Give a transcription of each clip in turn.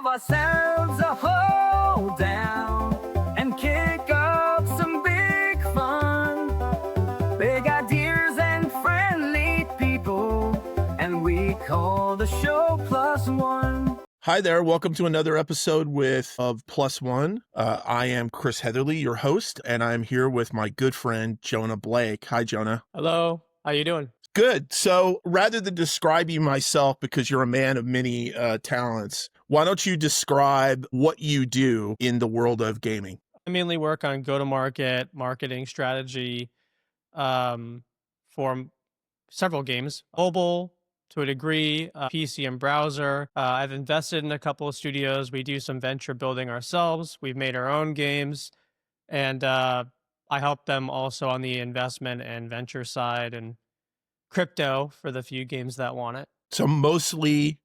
have ourselves a hold down and kick up some big fun. Big ideas and friendly people, and we call the show Plus One. Hi there. Welcome to another episode of Plus One. I am Chris Heatherly, your host, and I'm here with my good friend, Jonah Blake. Hi, Jonah. Hello. How you doing? Good. So rather than describing myself, because you're a man of many talents, why don't you describe what you do in the world of gaming? I mainly work on go-to-market, marketing strategy for several games, mobile to a degree, PC and browser. I've invested in a couple of studios. We do some venture building ourselves. We've made our own games, and I help them also on the investment and venture side and crypto for the few games that want it. So mostly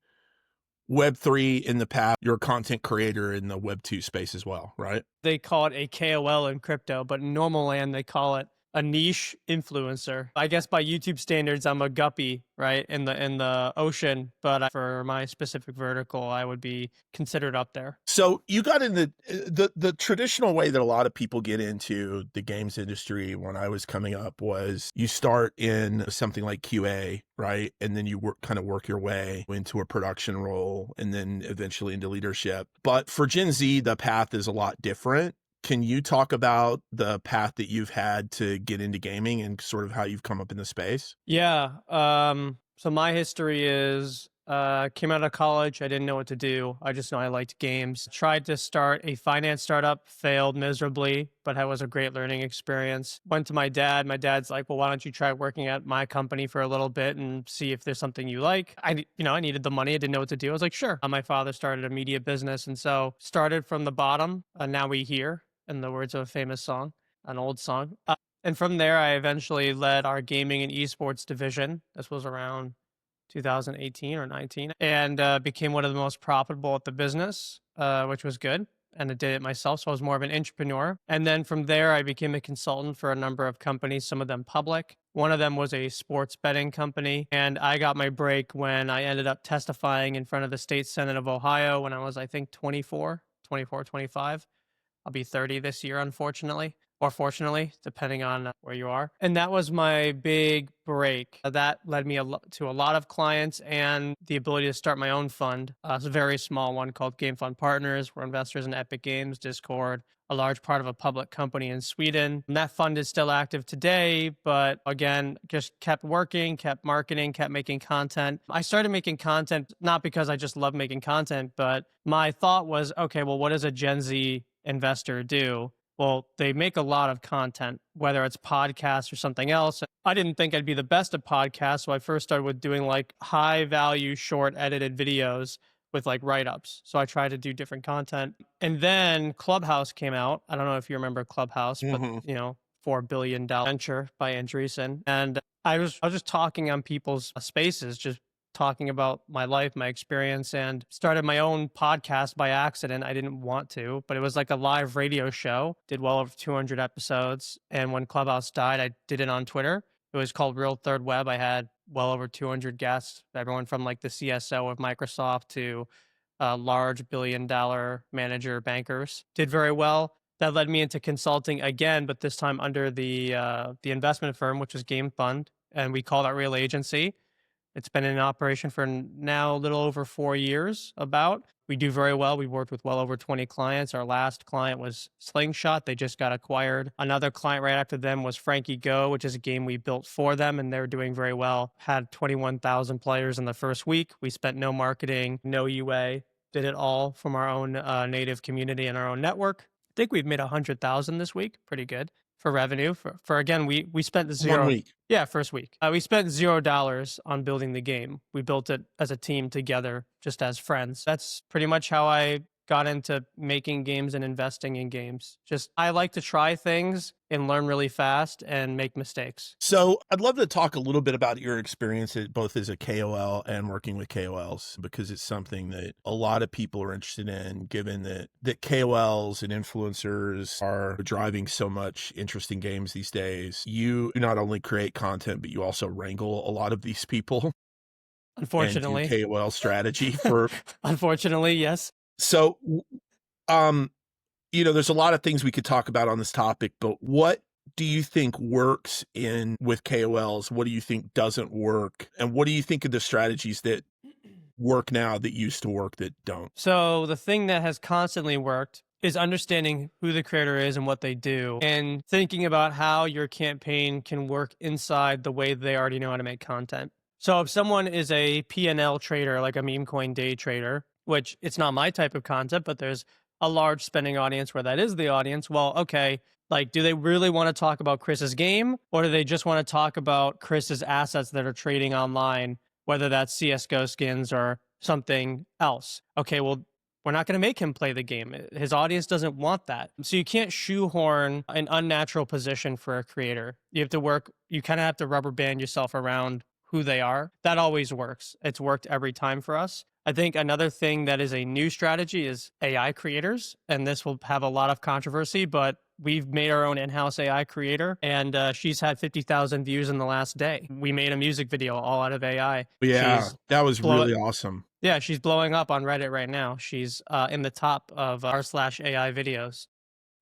Web3 in the past. You're a content creator in the Web2 space as well, right? They call it a KOL in crypto, but in normal land, they call it a niche influencer. I guess by YouTube standards, I'm a guppy, right, in the ocean, but for my specific vertical, I would be considered up there. So you got in the traditional way that a lot of people get into the games industry when I was coming up was you start in something like QA, right? And then you work your way into a production role and then eventually into leadership. But for Gen Z, the path is a lot different. Can you talk about the path that you've had to get into gaming and sort of how you've come up in the space? Yeah. So my history is came out of college. I didn't know what to do. I just know I liked games. Tried to start a finance startup, failed miserably, but it was a great learning experience. Went to my dad. My dad's like, well, why don't you try working at my company for a little bit and see if there's something you like? I needed the money. I didn't know what to do. I was like, sure. My father started a media business. And so started from the bottom. Now we here. In the words of a famous song, an old song. And from there, I eventually led our gaming and esports division. This was around 2018 or 19, and became one of the most profitable at the business, which was good. And I did it myself, so I was more of an entrepreneur. And then from there, I became a consultant for a number of companies, some of them public. One of them was a sports betting company. And I got my break when I ended up testifying in front of the State Senate of Ohio when I was, I think, 24, 25. I'll be 30 this year, unfortunately, or fortunately, depending on where you are. And that was my big break. That led me to a lot of clients and the ability to start my own fund. It's a very small one called Game Fund Partners. We're investors in Epic Games, Discord, a large part of a public company in Sweden. And that fund is still active today, but again, just kept working, kept marketing, kept making content. I started making content, not because I just love making content, but my thought was, okay, well, what does a Gen Z investor do? Well, they make a lot of content, whether it's podcasts or something else. I didn't think I'd be the best at podcasts, so I first started with doing like high value, short edited videos with like write-ups. So I tried to do different content. And then Clubhouse came out. I don't know if you remember Clubhouse, but $4 billion venture by Andreessen. And I was just talking on people's spaces, just talking about my life, my experience, and started my own podcast by accident. I didn't want to, but it was like a live radio show, did well over 200 episodes. And when Clubhouse died, I did it on Twitter. It was called Real Third Web. I had well over 200 guests, everyone from like the CSO of Microsoft to large billion-dollar manager bankers. Did very well. That led me into consulting again, but this time under the investment firm, which was Game Fund, and we call that Real Agency. It's been in operation for now a little over 4 years about. We do very well. We worked with well over 20 clients. Our last client was Slingshot. They just got acquired. Another client right after them was frankygo, which is a game we built for them, and they're doing very well. Had 21,000 players in the first week. We spent no marketing, no UA, did it all from our own native community and our own network. I think we've made 100,000 this week. Pretty good. For revenue, for again, we spent zero. 1 week. Yeah, first week. We spent $0 on building the game. We built it as a team together, just as friends. That's pretty much how I got into making games and investing in games. Just, I like to try things and learn really fast and make mistakes. So I'd love to talk a little bit about your experience both as a KOL and working with KOLs, because it's something that a lot of people are interested in, given that KOLs and influencers are driving so much interest in games these days. You not only create content, but you also wrangle a lot of these people. Unfortunately. And do KOL strategy for... Unfortunately, yes. So, um, there's a lot of things we could talk about on this topic, but what do you think works in with KOLs? What do you think doesn't work? And what do you think of the strategies that work now that used to work that don't? So the thing that has constantly worked is understanding who the creator is and what they do, and thinking about how your campaign can work inside the way they already know how to make content. So if someone is a P&L trader, like a meme coin day trader, which it's not my type of content, but there's a large spending audience where that is the audience. Well, okay, like, do they really want to talk about Chris's game, or do they just want to talk about Chris's assets that are trading online, whether that's CSGO skins or something else? Okay, well, we're not going to make him play the game. His audience doesn't want that. So you can't shoehorn an unnatural position for a creator. You have to work, you kind of have to rubber band yourself around who they are. That always works. It's worked every time for us. I think another thing that is a new strategy is AI creators, and this will have a lot of controversy, but we've made our own in-house AI creator, and she's had 50,000 views in the last day. We made a music video all out of AI. Yeah, that was really awesome. Yeah, she's blowing up on Reddit right now. She's in the top of r/AI videos.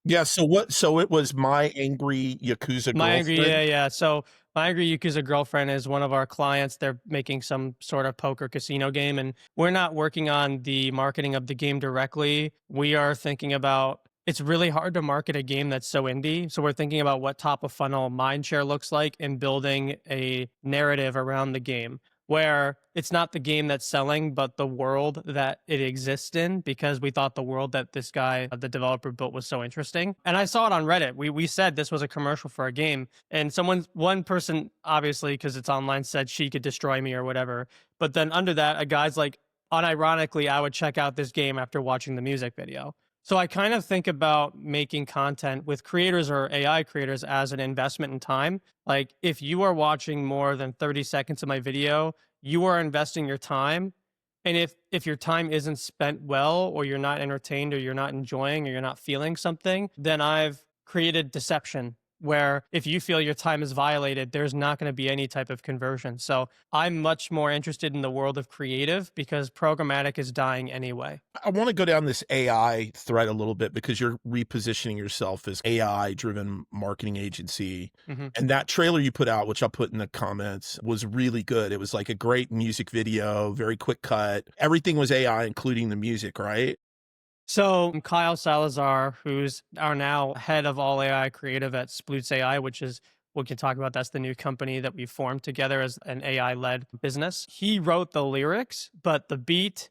Yeah, so it was My Angry Yakuza My Girlfriend? Angry, yeah. So My Angry Yakuza Girlfriend is one of our clients. They're making some sort of poker casino game, and we're not working on the marketing of the game directly. We are thinking about, it's really hard to market a game that's so indie. So we're thinking about what top of funnel mindshare looks like and building a narrative around the game, where it's not the game that's selling, but the world that it exists in, because we thought the world that this guy, the developer, built was so interesting. And I saw it on Reddit. We said this was a commercial for a game, and one person, obviously, because it's online, said she could destroy me or whatever. But then under that, a guy's like, unironically, I would check out this game after watching the music video. So I kind of think about making content with creators or AI creators as an investment in time. Like, if you are watching more than 30 seconds of my video, you are investing your time. And if your time isn't spent well, or you're not entertained, or you're not enjoying, or you're not feeling something, then I've created deception, where if you feel your time is violated, there's not going to be any type of conversion. So I'm much more interested in the world of creative, because programmatic is dying anyway. I want to go down this AI thread a little bit, because you're repositioning yourself as AI driven marketing agency. Mm-hmm. And that trailer you put out, which I'll put in the comments, was really good. It was like a great music video, very quick cut. Everything was AI, including the music, right? So Kyle Salazar, who's our now head of all AI creative at sploots.ai, which is, we can talk about, that's the new company that we formed together as an AI-led business. He wrote the lyrics, but the beat,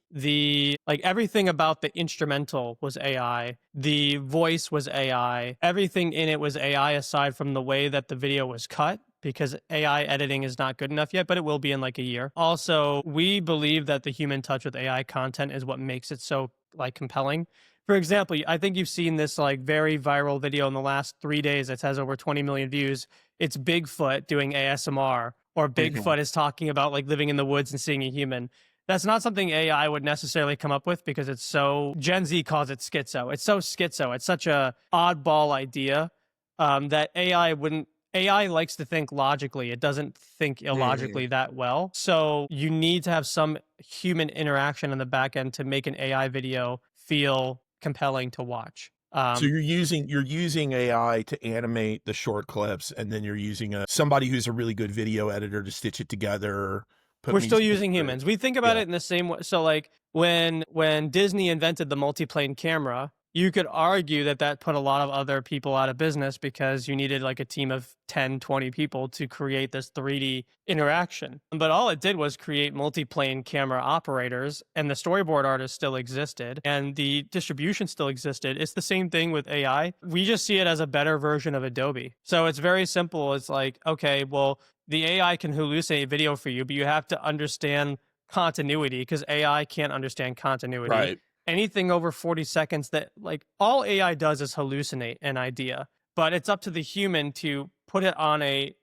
everything about the instrumental was AI. The voice was AI. Everything in it was AI, aside from the way that the video was cut, because AI editing is not good enough yet, but it will be in like a year. Also, we believe that the human touch with AI content is what makes it so compelling. For example, I think you've seen this very viral video in the last 3 days that has over 20 million views. It's Bigfoot doing ASMR, or Bigfoot is talking about living in the woods and seeing a human. That's not something AI would necessarily come up with, because it's so, Gen Z calls it schizo. It's so schizo. It's such a oddball idea that AI likes to think logically. It doesn't think illogically that well. So you need to have some human interaction in the back end to make an AI video feel compelling to watch. So you're using AI to animate the short clips, and then you're using somebody who's a really good video editor to stitch it together. We're still using humans. We think about it in the same way. So when Disney invented the multiplane camera, you could argue that put a lot of other people out of business, because you needed a team of 10, 20 people to create this 3D interaction. But all it did was create multiplane camera operators, and the storyboard artist still existed, and the distribution still existed. It's the same thing with AI. We just see it as a better version of Adobe. So it's very simple. It's okay, well, the AI can hallucinate video for you, but you have to understand continuity, because AI can't understand continuity. Right. Anything over 40 seconds, that all AI does is hallucinate an idea, but it's up to the human to put it on a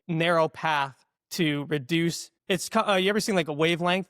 narrow path to reduce. It's you ever seen a wavelength?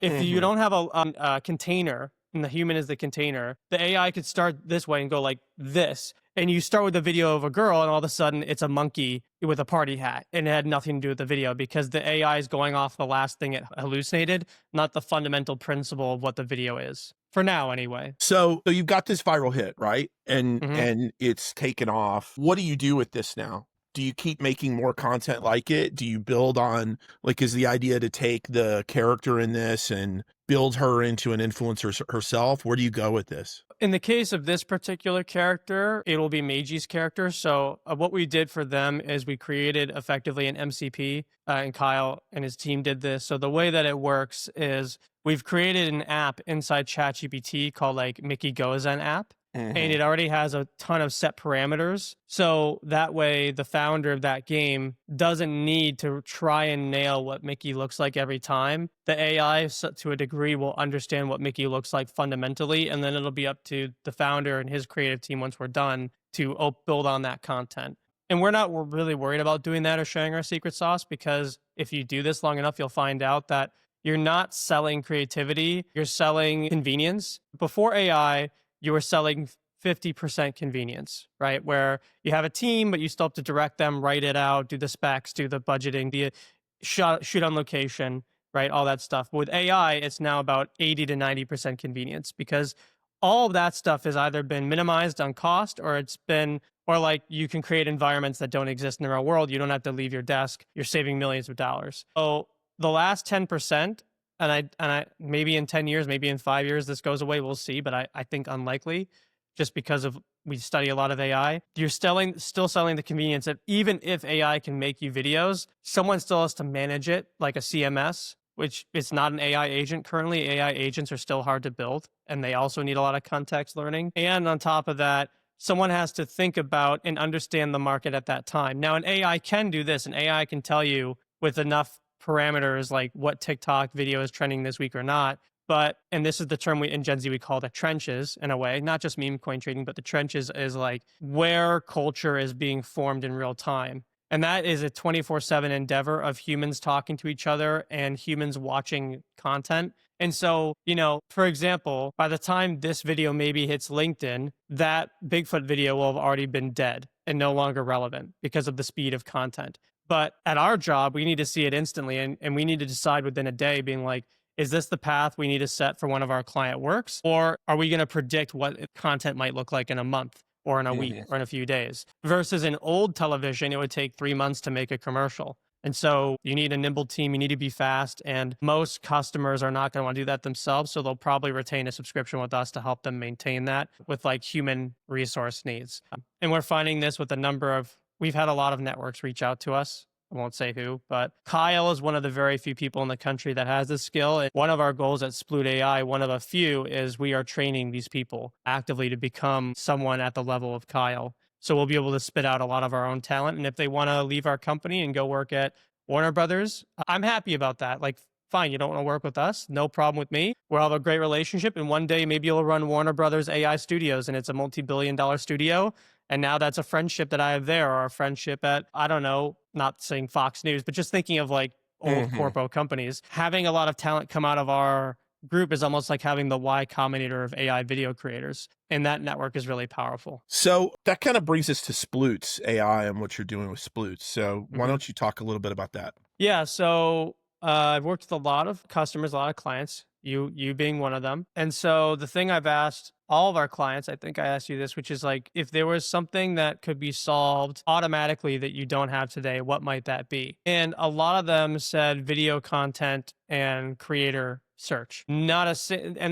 If you don't have a container, and the human is the container, the AI could start this way and go like this. And you start with a video of a girl, and all of a sudden it's a monkey with a party hat, and it had nothing to do with the video, because the AI is going off the last thing it hallucinated, not the fundamental principle of what the video is. for now anyway. So you've got this viral hit, right? And Mhm. and it's taken off. What do you do with this now? Do you keep making more content like it? Do you build on, like, is the idea to take the character in this and build her into an influencer herself? Where do you go with this? In the case of this particular character, it will be Meiji's character. So what we did for them is we created effectively an MCP, and Kyle and his team did this. So the way that it works is we've created an app inside ChatGPT called like Mickey Gozen app. And Mhm. it already has a ton of set parameters. So that way, the founder of that game doesn't need to try and nail what Mickey looks like every time. The AI, to a degree, will understand what Mickey looks like fundamentally. And then it'll be up to the founder and his creative team once we're done to build on that content. And we're not really worried about doing that or sharing our secret sauce, because if you do this long enough, you'll find out that you're not selling creativity, you're selling convenience. Before AI, you were selling 50% convenience, right? Where you have a team, but you still have to direct them, write it out, do the specs, do the budgeting, the shoot on location, right? All that stuff. With AI, it's now about 80 to 90% convenience, because all of that stuff has either been minimized on cost, or it's been, or like you can create environments that don't exist in the real world. You don't have to leave your desk. You're saving millions of dollars. So the last 10%, and I maybe in 10 years, maybe in 5 years, this goes away. We'll see, but I think unlikely, just because of we study a lot of AI. You're still selling the convenience that even if AI can make you videos, someone still has to manage it like a CMS, which is not an AI agent currently. AI agents are still hard to build, and they also need a lot of context learning. And on top of that, someone has to think about and understand the market at that time. Now, an AI can do this. An AI can tell you with enough parameters like what TikTok video is trending this week or not. But, and this is the term in Gen Z we call the trenches in a way, not just meme coin trading, but the trenches is like where culture is being formed in real time. And that is a 24/7 endeavor of humans talking to each other and humans watching content. And so, for example, by the time this video maybe hits LinkedIn, that Bigfoot video will have already been dead and no longer relevant because of the speed of content. But at our job, we need to see it instantly. And we need to decide within a day, being like, is this the path we need to set for one of our client works? Or are we going to predict what content might look like in a month or in a week or in a few days? Versus in old television, it would take 3 months to make a commercial. And so you need a nimble team. You need to be fast. And most customers are not going to want to do that themselves. So they'll probably retain a subscription with us to help them maintain that with like human resource needs. And we're finding this with we've had a lot of networks reach out to us. I won't say who, but Kyle is one of the very few people in the country that has this skill. And one of our goals at sploots.ai, one of a few, is we are training these people actively to become someone at the level of Kyle. So we'll be able to spit out a lot of our own talent. And if they want to leave our company and go work at Warner Brothers, I'm happy about that. Like, fine, you don't want to work with us? No problem with me. We'll have a great relationship. And one day maybe you'll run Warner Brothers AI Studios, and it's a multi-billion-dollar studio. And now that's a friendship that I have there, or a friendship at, I don't know, not saying Fox News, but just thinking of like old corpo companies. Having a lot of talent come out of our group is almost like having the Y Combinator of AI video creators. And that network is really powerful. So that kind of brings us to sploots.ai and what you're doing with Sploots. So why don't you talk a little bit about that? Yeah. So I've worked with a lot of customers, a lot of clients, you being one of them. And so the thing I've asked all of our clients, I think I asked you this, which is like, if there was something that could be solved automatically that you don't have today, what might that be? And a lot of them said video content and creator search. And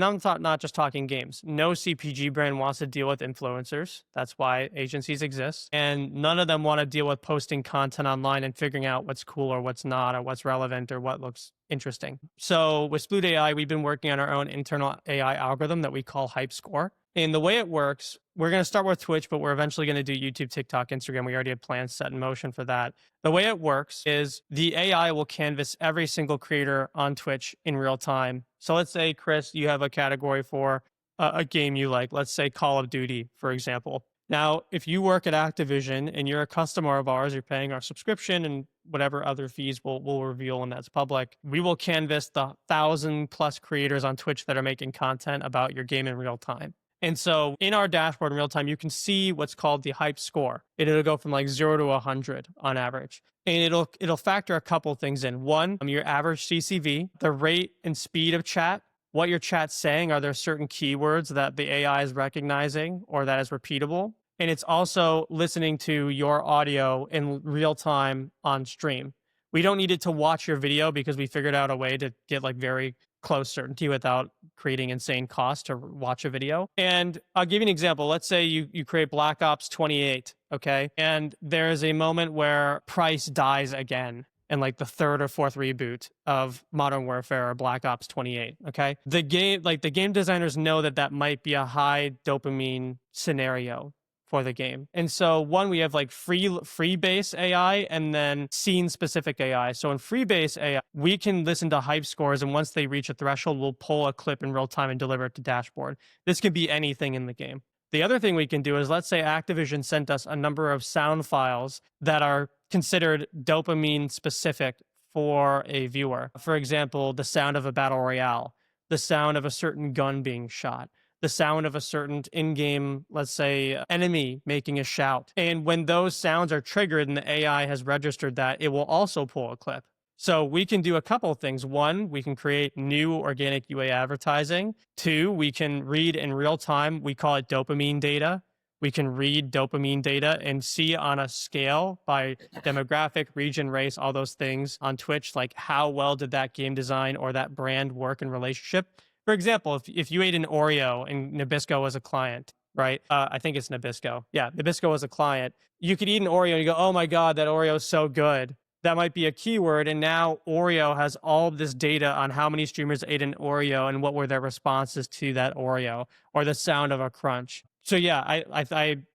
I'm not just talking games. No CPG brand wants to deal with influencers. That's why agencies exist. And none of them want to deal with posting content online and figuring out what's cool or what's not, or what's relevant or what looks interesting. So with sploots.ai, we've been working on our own internal AI algorithm that we call Hype Score. And the way it works, we're going to start with Twitch, but we're eventually going to do YouTube, TikTok, Instagram. We already have plans set in motion for that. The way it works is the AI will canvas every single creator on Twitch in real time. So let's say, Chris, you have a category for a game you like. Let's say Call of Duty, for example. Now, if you work at Activision and you're a customer of ours, you're paying our subscription and whatever other fees we'll reveal when that's public, we will canvas the 1,000+ creators on Twitch that are making content about your game in real time. And so in our dashboard in real time, you can see what's called the hype score. It'll go from like 0 to 100 on average. And it'll factor a couple things in. One, your average CCV, the rate and speed of chat, what your chat's saying. Are there certain keywords that the AI is recognizing or that is repeatable? And it's also listening to your audio in real time on stream. We don't need it to watch your video because we figured out a way to get like very close certainty without creating insane cost to watch a video. And I'll give you an example. Let's say you create Black Ops 28, okay? And there's a moment where Price dies again in like the third or fourth reboot of Modern Warfare or Black Ops 28, okay? The game designers know that that might be a high dopamine scenario for the game. And so one, we have like free base AI and then scene specific AI. So in free base AI, we can listen to hype scores, and once they reach a threshold, we'll pull a clip in real time and deliver it to dashboard. This could be anything in the game. The other thing we can do is, let's say Activision sent us a number of sound files that are considered dopamine specific for a viewer. For example, the sound of a battle royale, the sound of a certain gun being shot, the sound of a certain in-game, let's say, enemy making a shout. And when those sounds are triggered and the AI has registered that, it will also pull a clip. So we can do a couple of things. One, we can create new organic UA advertising. Two, we can read in real time. We call it dopamine data. We can read dopamine data and see on a scale by demographic, region, race, all those things on Twitch, like how well did that game design or that brand work in relationship. For example, if you ate an Oreo and Nabisco was a client, right? I think it's Nabisco. Yeah, Nabisco was a client. You could eat an Oreo and you go, oh my God, that Oreo is so good. That might be a keyword. And now Oreo has all of this data on how many streamers ate an Oreo and what were their responses to that Oreo or the sound of a crunch. So yeah,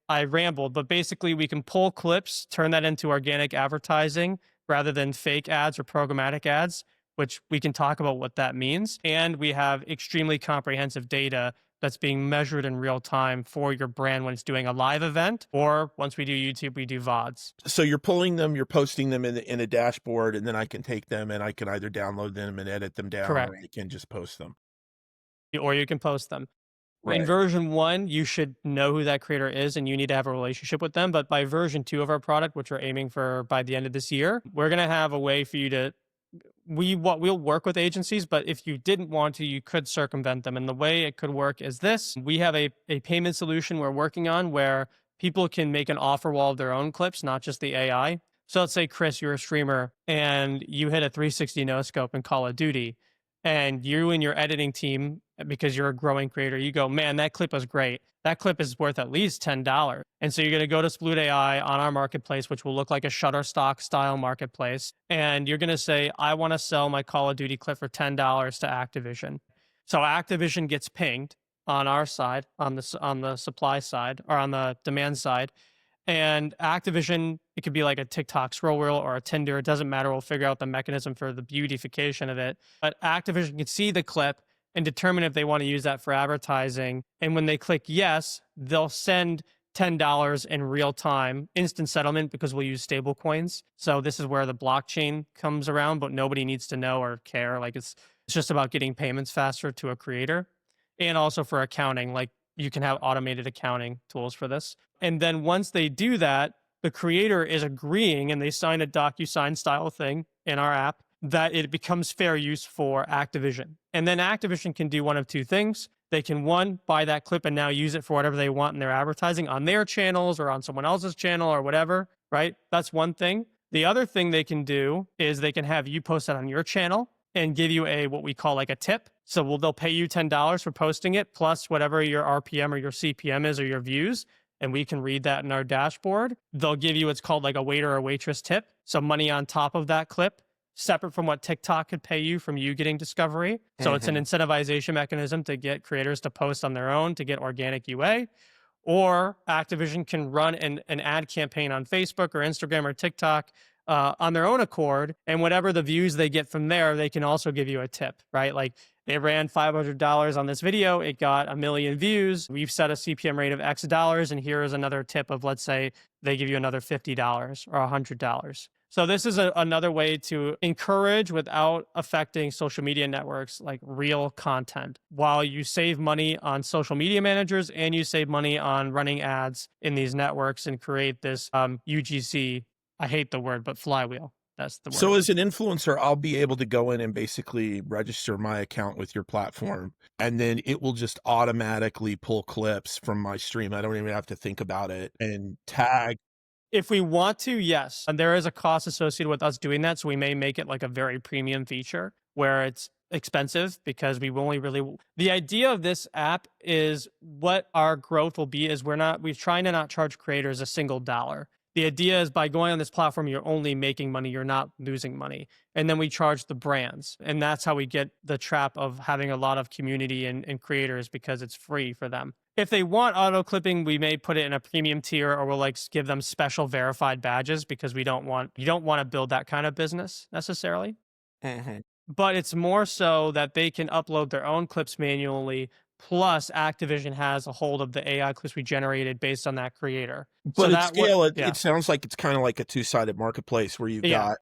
I rambled, but basically we can pull clips, turn that into organic advertising rather than fake ads or programmatic ads, which we can talk about what that means. And we have extremely comprehensive data that's being measured in real time for your brand when it's doing a live event, or once we do YouTube, we do VODs. So you're pulling them, you're posting them in a dashboard, and then I can take them and I can either download them and edit them down, Correct. or I can just post them. Or you can post them. Right. In version 1, you should know who that creator is and you need to have a relationship with them. But by version 2 of our product, which we're aiming for by the end of this year, we're going to have a way for you to, we'll work with agencies, but if you didn't want to, you could circumvent them. And the way it could work is this. We have a payment solution we're working on where people can make an offer wall of their own clips, not just the AI. So let's say, Chris, you're a streamer and you hit a 360 no scope in Call of Duty, and you and your editing team, because you're a growing creator, you go, man, that clip was great. That clip is worth at least $10. And so you're going to go to sploots.ai on our marketplace, which will look like a Shutterstock style marketplace. And you're going to say, I want to sell my Call of Duty clip for $10 to Activision. So Activision gets pinged on our side, on the supply side, or on the demand side. And Activision, it could be like a TikTok scroll reel or a Tinder. It doesn't matter. We'll figure out the mechanism for the beautification of it. But Activision can see the clip and determine if they want to use that for advertising. And when they click yes, they'll send $10 in real time, instant settlement, because we'll use stable coins. So this is where the blockchain comes around, but nobody needs to know or care. Like it's just about getting payments faster to a creator. And also for accounting, like you can have automated accounting tools for this. And then once they do that, the creator is agreeing and they sign a DocuSign style thing in our app that it becomes fair use for Activision. And then Activision can do one of two things. They can, one, buy that clip and now use it for whatever they want in their advertising on their channels or on someone else's channel or whatever, right? That's one thing. The other thing they can do is they can have you post it on your channel and give you what we call like a tip. So they'll pay you $10 for posting it, plus whatever your RPM or your CPM is or your views. And we can read that in our dashboard. They'll give you what's called like a waiter or waitress tip. So money on top of that clip, separate from what TikTok could pay you from you getting discovery. So it's an incentivization mechanism to get creators to post on their own to get organic UA. Or Activision can run an ad campaign on Facebook or Instagram or TikTok on their own accord. And whatever the views they get from there, they can also give you a tip, right? Like they ran $500 on this video. It got 1 million views. We've set a CPM rate of X dollars. And here is another tip of, let's say, they give you another $50 or $100. So this is another way to encourage without affecting social media networks, like real content, while you save money on social media managers and you save money on running ads in these networks and create this UGC, I hate the word, but flywheel. That's the So word. as an influencer, I'll be able to go in and basically register my account with your platform, and then it will just automatically pull clips from my stream. I don't even have to think about it and tag. If we want to, yes. And there is a cost associated with us doing that. So we may make it like a very premium feature where it's expensive because we only really, the idea of this app is what our growth will be is we're trying to not charge creators a single dollar. The idea is by going on this platform, you're only making money, you're not losing money. And then we charge the brands. And that's how we get the trap of having a lot of community and creators because it's free for them. If they want auto clipping, we may put it in a premium tier or we'll like give them special verified badges because you don't want to build that kind of business necessarily. Mhm. But it's more so that they can upload their own clips manually. Plus, Activision has a hold of the AI clips we generated based on that creator. But at scale, Yeah, it sounds like it's kind of like a two-sided marketplace where yeah.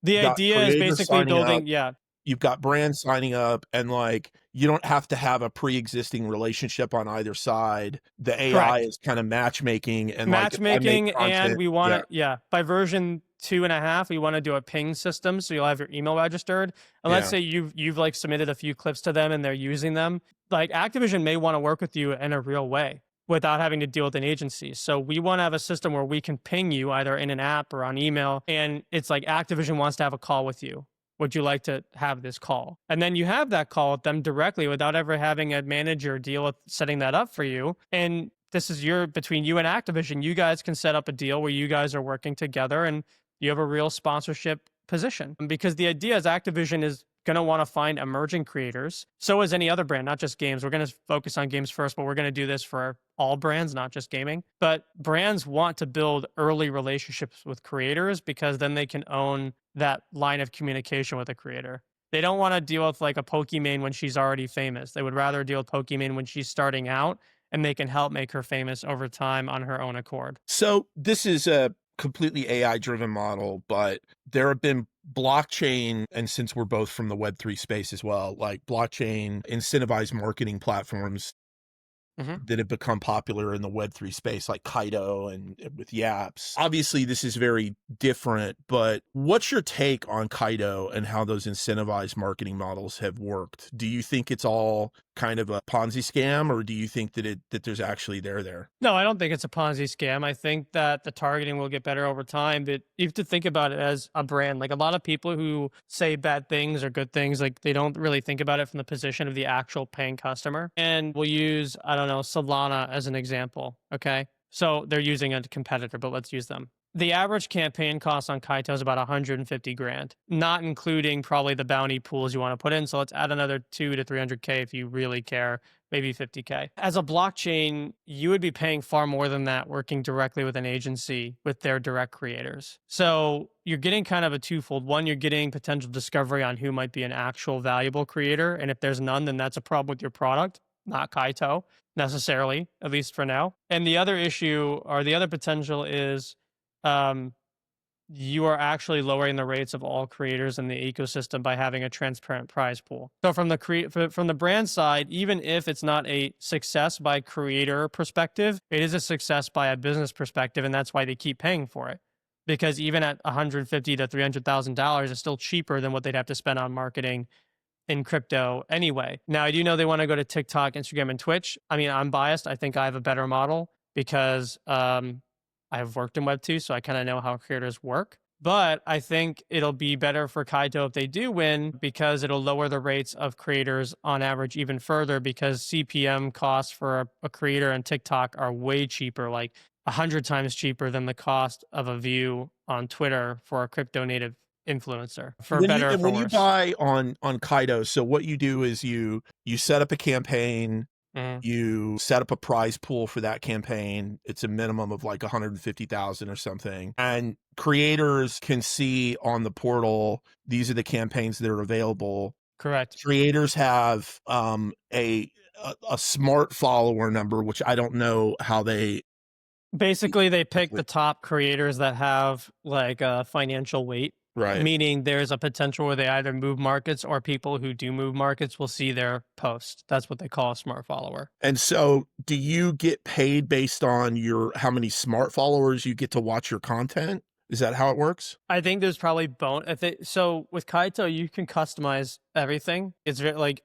The you've got idea is creators basically signing up, building, yeah, you've got brands signing up, and like you don't have to have a pre-existing relationship on either side. The AI correct. is kind of matchmaking, and like if I make Matchmaking, and content, we want yeah, to, yeah, by version 2.5, we want to do a ping system, so you'll have your email registered. And let's yeah. say you've like submitted a few clips to them and they're using them. Like Activision may want to work with you in a real way without having to deal with an agency. So we want to have a system where we can ping you either in an app or on email, and it's like Activision wants to have a call with you. Would you like to have this call? And then you have that call with them directly without ever having a manager deal with setting that up for you. And this is between you and Activision. You guys can set up a deal where you guys are working together and you have a real sponsorship position. Because the idea is Activision is going to want to find emerging creators. So is any other brand, not just games. We're going to focus on games first, but we're going to do this for all brands, not just gaming. But brands want to build early relationships with creators because then they can own that line of communication with a creator. They don't want to deal with like a Pokimane when she's already famous. They would rather deal with Pokimane when she's starting out and they can help make her famous over time on her own accord. So this is a completely AI driven model, but there have been blockchain, and since we're both from the Web3 space as well, like blockchain incentivized marketing platforms that have become popular in the Web3 space, like Kaido and with Yaps. Obviously, this is very different, but what's your take on Kaido and how those incentivized marketing models have worked? Do you think it's all kind of a Ponzi scam, or do you think that there's actually there? No, I don't think it's a Ponzi scam. I think that the targeting will get better over time, but you have to think about it as a brand. Like a lot of people who say bad things or good things, like they don't really think about it from the position of the actual paying customer. And we'll use, I don't know, Solana as an example. Okay. So they're using a competitor, but let's use them. The average campaign cost on Kaito is about 150 grand, not including probably the bounty pools you want to put in. So let's add another 2 to 300K if you really care, maybe 50K. As a blockchain, you would be paying far more than that working directly with an agency with their direct creators. So you're getting kind of a twofold. One, you're getting potential discovery on who might be an actual valuable creator. And if there's none, then that's a problem with your product, not Kaito necessarily, at least for now. And the other issue or the other potential is you are actually lowering the rates of all creators in the ecosystem by having a transparent prize pool. So from the brand side, even if it's not a success by creator perspective, it is a success by a business perspective, and that's why they keep paying for it. Because even at $150,000 to $300,000, it's still cheaper than what they'd have to spend on marketing in crypto anyway. Now, I do know they want to go to TikTok, Instagram, and Twitch. I mean, I'm biased. I think I have a better model because I've worked in Web2, so I kind of know how creators work. But I think it'll be better for Kaito if they do win because it'll lower the rates of creators on average even further because CPM costs for a creator on TikTok are way cheaper, like 100 times cheaper than the cost of a view on Twitter for a crypto native influencer, for better or for When you worse. buy on Kaido, so what you do is you set up a campaign. You set up a prize pool for that campaign. It's a minimum of like 150,000 or something. And creators can see on the portal, these are the campaigns that are available. Correct. Creators have a smart follower number, which I don't know how they Basically, they pick the top creators that have like a financial weight. Right. Meaning there's a potential where they either move markets or people who do move markets will see their post. That's what they call a smart follower. And so do you get paid based on how many smart followers you get to watch your content? Is that how it works? I think there's probably so with Kaito, you can customize everything. It's very like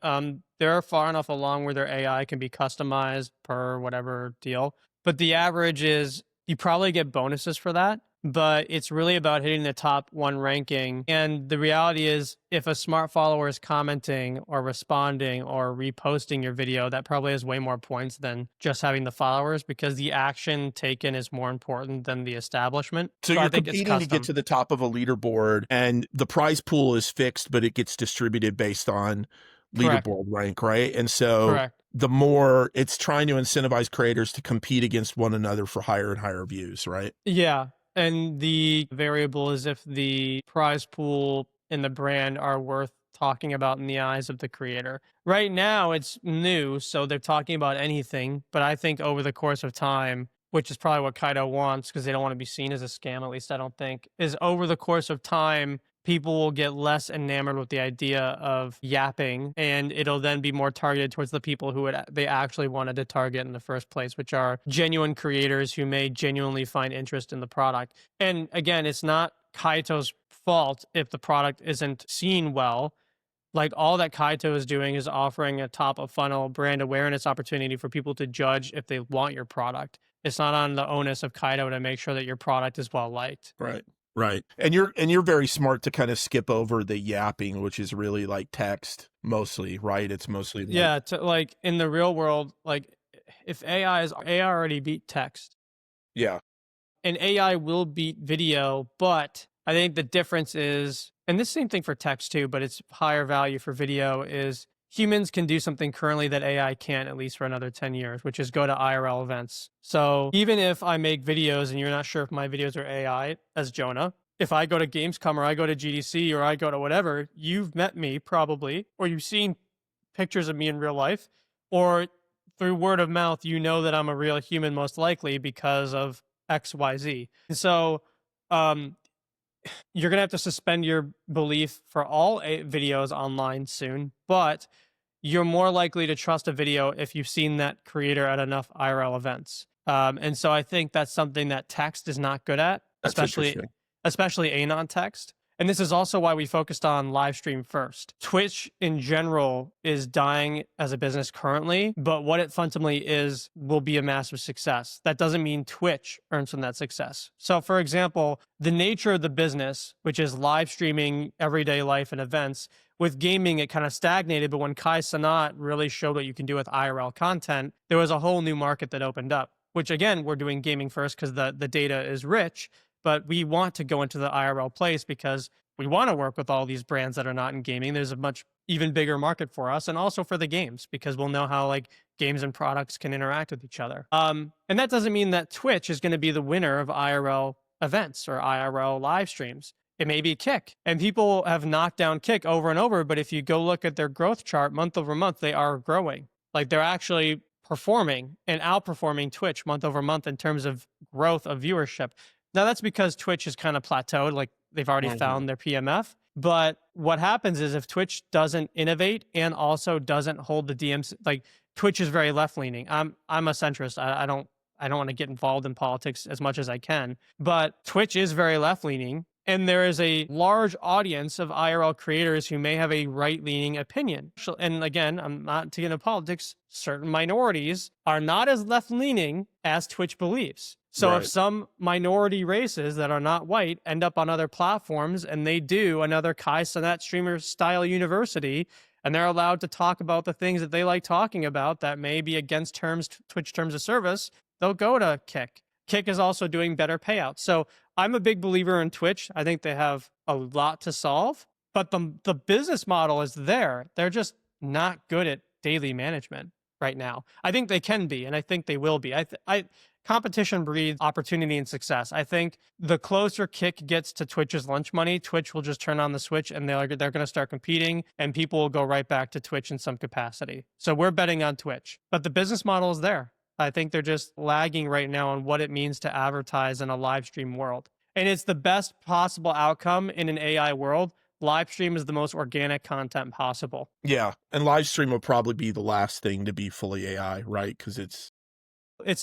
they're far enough along where their AI can be customized per whatever deal. But the average is you probably get bonuses for that. But it's really about hitting the top one ranking. And the reality is, if a smart follower is commenting or responding or reposting your video, that probably has way more points than just having the followers, because the action taken is more important than the establishment. So I you're think it's competing to get custom. to the top of a leaderboard, and the prize pool is fixed, but it gets distributed based on Correct. leaderboard rank, right? And so Correct. the more it's trying to incentivize creators to compete against one another for higher and higher views, right? Yeah. And the variable is if the prize pool and the brand are worth talking about in the eyes of the creator. Right now, it's new, so they're talking about anything. But I think over the course of time, which is probably what Kaido wants because they don't want to be seen as a scam, at least I don't think, is over the course of time, people will get less enamored with the idea of yapping, and it'll then be more targeted towards the people who they actually wanted to target in the first place, which are genuine creators who may genuinely find interest in the product. And again, it's not Kaito's fault if the product isn't seen well. Like, all that Kaito is doing is offering a top of funnel brand awareness opportunity for people to judge if they want your product. It's not on the onus of Kaito to make sure that your product is well liked. Right. Right. And you're very smart to kind of skip over the yapping, which is really like text mostly, right? It's mostly like, Yeah, to like in the real world, like if AI already beat text, yeah. and AI will beat video, but I think the difference is, and this same thing for text too, but it's higher value for video, is humans can do something currently that AI can't, at least for another 10 years, which is go to IRL events. So even if I make videos and you're not sure if my videos are AI, as Jonah, if I go to Gamescom or I go to GDC or I go to whatever, you've met me probably, or you've seen pictures of me in real life, or through word of mouth, you know that I'm a real human, most likely because of XYZ. And so you're going to have to suspend your belief for all videos online soon, but you're more likely to trust a video if you've seen that creator at enough IRL events. And so I think that's something that text is not good at, That's interesting. especially anon text. And this is also why we focused on live stream first. Twitch in general is dying as a business currently, but what it fundamentally is will be a massive success. That doesn't mean Twitch earns from that success. So for example, the nature of the business, which is live streaming everyday life and events, with gaming, it kind of stagnated. But when Kai Cenat really showed what you can do with IRL content, there was a whole new market that opened up, which again, we're doing gaming first because the data is rich. But we want to go into the IRL place because we want to work with all these brands that are not in gaming. There's a much even bigger market for us, and also for the games, because we'll know how like games and products can interact with each other. And that doesn't mean that Twitch is going to be the winner of IRL events or IRL live streams. It may be Kick, and people have knocked down Kick over and over. But if you go look at their growth chart month over month, they are growing. Like, they're actually performing and outperforming Twitch month over month in terms of growth of viewership. Now, that's because Twitch is kind of plateaued, like they've already found their PMF. But what happens is if Twitch doesn't innovate and also doesn't hold the DMs, like Twitch is very left-leaning. I'm a centrist. I don't want to get involved in politics as much as I can. But Twitch is very left-leaning, and there is a large audience of IRL creators who may have a right-leaning opinion. And again, I'm not to get into politics. Certain minorities are not as left-leaning as Twitch believes. So Right. if some minority races that are not white end up on other platforms and they do another Kai Cenat streamer style university, and they're allowed to talk about the things that they like talking about that may be against Twitch terms of service, they'll go to Kick. Kick is also doing better payouts. So I'm a big believer in Twitch. I think they have a lot to solve, but the business model is there. They're just not good at daily management right now. I think they can be, and I think they will be. Competition breeds opportunity and success. I think the closer Kick gets to Twitch's lunch money, Twitch will just turn on the switch and they're going to start competing, and people will go right back to Twitch in some capacity. So we're betting on Twitch, but the business model is there. I think they're just lagging right now on what it means to advertise in a live stream world. And it's the best possible outcome in an AI world. Live stream is the most organic content possible. Yeah. And live stream will probably be the last thing to be fully AI, right? Because it's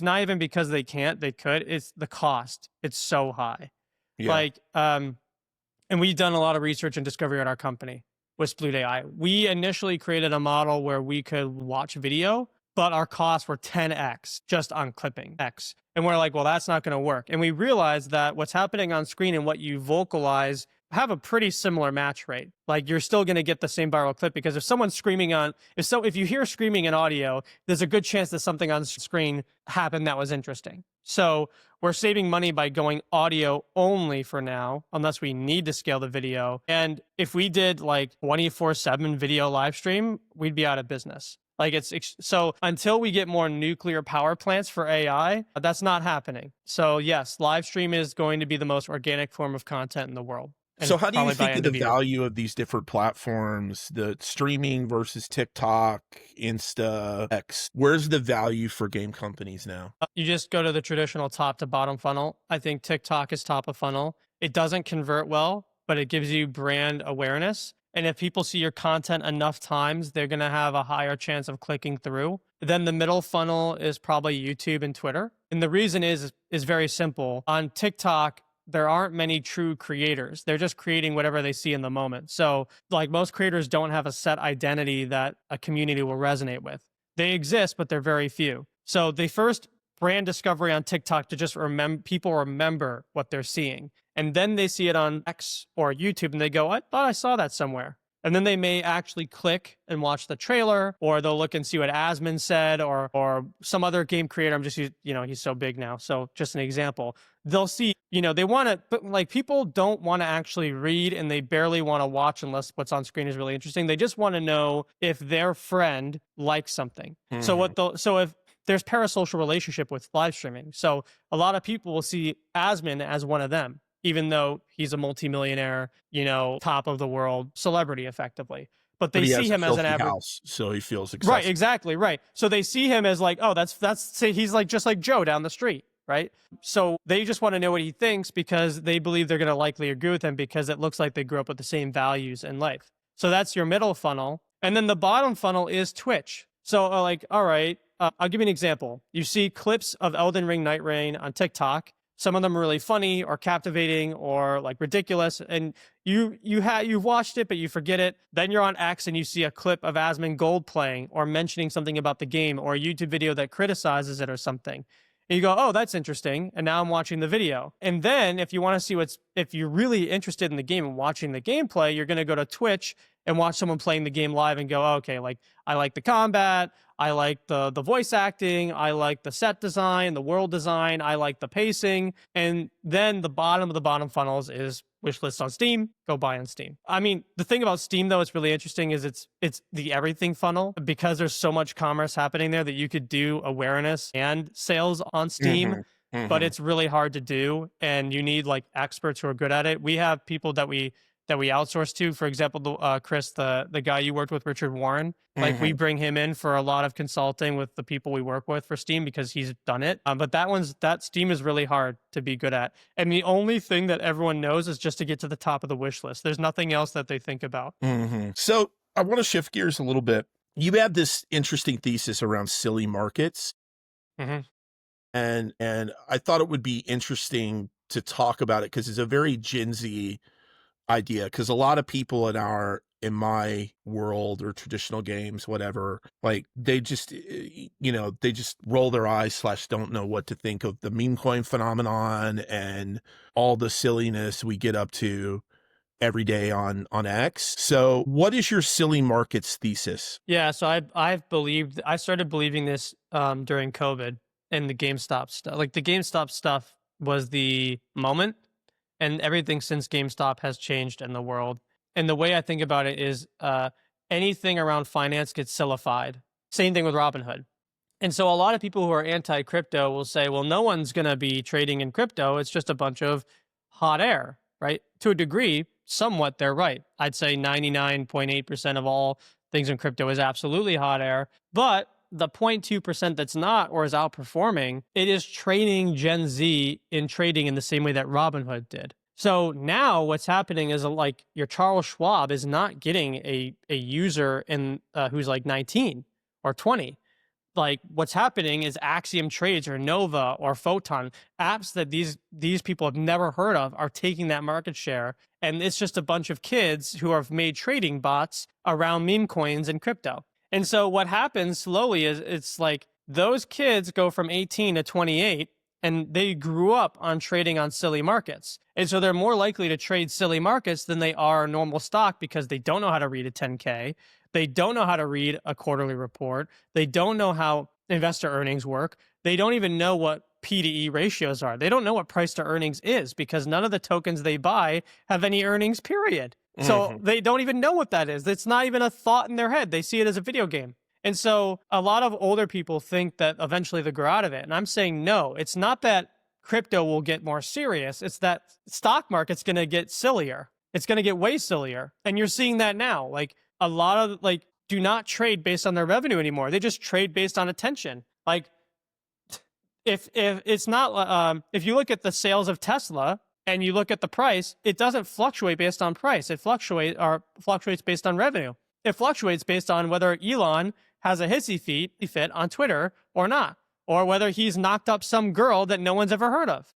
not even because they can't, they could. It's the cost. It's so high. Yeah. And we've done a lot of research and discovery at our company with sploots.ai. We initially created a model where we could watch video, but our costs were 10x just on clipping X. And we're like, well, that's not going to work. And we realized that what's happening on screen and what you vocalize have a pretty similar match rate. Like, you're still going to get the same viral clip, because if someone's screaming if you hear screaming in audio, there's a good chance that something on screen happened that was interesting. So we're saving money by going audio only for now, unless we need to scale the video. And if we did like 24/7 video live stream, we'd be out of business. Like, so until we get more nuclear power plants for AI, that's not happening. So yes, live stream is going to be the most organic form of content in the world. So how do you think of the value of these different platforms, the streaming versus TikTok, Insta, X? Where's the value for game companies now? You just go to the traditional top to bottom funnel. I think TikTok is top of funnel. It doesn't convert well, but it gives you brand awareness. And if people see your content enough times, they're going to have a higher chance of clicking through. Then the middle funnel is probably YouTube and Twitter. And the reason is very simple. On TikTok, there aren't many true creators. They're just creating whatever they see in the moment. So like, most creators don't have a set identity that a community will resonate with. They exist, but they're very few. So the first brand discovery on TikTok to just people remember what they're seeing. And then they see it on X or YouTube and they go, I thought I saw that somewhere. And then they may actually click and watch the trailer, or they'll look and see what Asmon said, or some other game creator. I'm just, he's so big now. So just an example. They'll see, they want to, but like, people don't want to actually read, and they barely want to watch unless what's on screen is really interesting. They just want to know if their friend likes something. So if there's parasocial relationship with live streaming. So a lot of people will see Asmon as one of them, even though he's a multimillionaire, top of the world celebrity effectively. But they see him as an average house, so he feels accessible. Right, exactly, right. So they see him as like, oh, say he's like just like Joe down the street, right? So they just want to know what he thinks, because they believe they're going to likely agree with him, because it looks like they grew up with the same values in life. So that's your middle funnel. And then the bottom funnel is Twitch. So all right, I'll give you an example. You see clips of Elden Ring Night Rain on TikTok. Some of them are really funny or captivating or like ridiculous, and you've watched it but you forget it. Then you're on X and you see a clip of Asmon Gold playing or mentioning something about the game, or a YouTube video that criticizes it or something. And you go, oh, that's interesting. And now I'm watching the video. And then if you want to see if you're really interested in the game and watching the gameplay, you're going to go to Twitch and watch someone playing the game live and go, oh, okay, like, I like the combat, I like the voice acting, I like the set design, the world design, I like the pacing. And then the bottom of the bottom funnels is wishlist on Steam, go buy on Steam. I mean, the thing about Steam, though, it's really interesting, is it's the everything funnel, because there's so much commerce happening there that you could do awareness and sales on Steam. But it's really hard to do, and you need like experts who are good at it. We have people that we outsource to. For example, Chris, the guy you worked with, Richard Warren, like we bring him in for a lot of consulting with the people we work with for Steam, because he's done it. But that Steam is really hard to be good at. And the only thing that everyone knows is just to get to the top of the wish list. There's nothing else that they think about. So I want to shift gears a little bit. You have this interesting thesis around silly markets. And I thought it would be interesting to talk about it, because it's a very Gen Z idea, because a lot of people in my world, or traditional games, whatever, like they just roll their eyes / don't know what to think of the meme coin phenomenon and all the silliness we get up to every day on X. So what is your silly markets thesis? Yeah, so I started believing this during COVID and the GameStop stuff. Like, the GameStop stuff was the moment, and everything since GameStop has changed in the world. And the way I think about it is anything around finance gets sillified. Same thing with Robinhood. And so a lot of people who are anti-crypto will say, well, no one's going to be trading in crypto. It's just a bunch of hot air, right? To a degree, somewhat they're right. I'd say 99.8% of all things in crypto is absolutely hot air. But the 0.2% that's not, or is outperforming, it is training Gen Z in trading in the same way that Robinhood did. So now what's happening is, like, your Charles Schwab is not getting a user who's like 19 or 20. like what's happening is Axiom Trades or Nova or Photon, apps that these people have never heard of are taking that market share. And it's just a bunch of kids who have made trading bots around meme coins and crypto. And so what happens slowly is it's like those kids go from 18 to 28 and they grew up on trading on silly markets. And so they're more likely to trade silly markets than they are normal stock because they don't know how to read a 10K. They don't know how to read a quarterly report. They don't know how investor earnings work. They don't even know what P to E ratios are. They don't know what price to earnings is because none of the tokens they buy have any earnings, period. So they don't even know what that is. It's not even a thought in their head. They see it as a video game. And so a lot of older people think that eventually they'll grow out of it. And I'm saying, no, it's not that crypto will get more serious. It's that stock market's going to get sillier. It's going to get way sillier. And you're seeing that now. Like a lot of do not trade based on their revenue anymore. They just trade based on attention. Like if it's not, if you look at the sales of Tesla and you look at the price, it doesn't fluctuate based on price. It fluctuates based on revenue. It fluctuates based on whether Elon has a hissy fit on Twitter or not, or whether he's knocked up some girl that no one's ever heard of